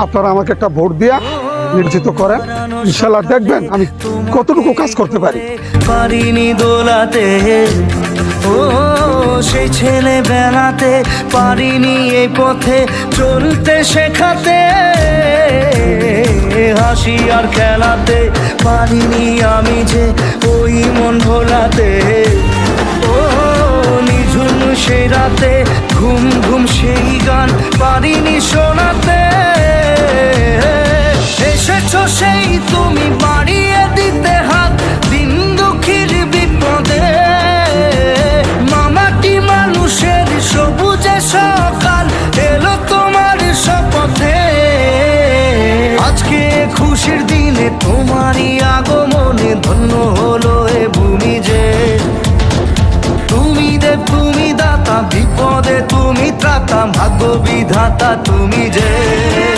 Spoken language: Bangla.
আপনারা আমাকে একটা ভোট দিয়া নির্বাচিত করেন, ইনশাল্লাহ দেখবেন আমি কতটুকু কাজ করতে পারি। পারিনি দোলাতে, ও সেই ছেলে বেলাতে পারিনি এই পথে চলতে শেখাতে, হাসি আর খেলাতে পারিনি আমি যে ওই মন ভোলাতে, ও নিঝুম সেই রাতে ঘুম ঘুম সেই গান পারিনি শোনাতে, এসেছো সেই তুমি বাড়িয়ে দিতে হাত দিন দুঃখীর বিপদে, মামাটি মানুষের সবুজে সকাল এলো তোমার শপথে, আজকে খুশির দিনে তোমারই আগমনে ধন্য হলো এ ভূমি যে, তুমি দেব তুমি দাতা বিপদে তুমি ত্রাতা ভাগ্য বিধাতা তুমি যে।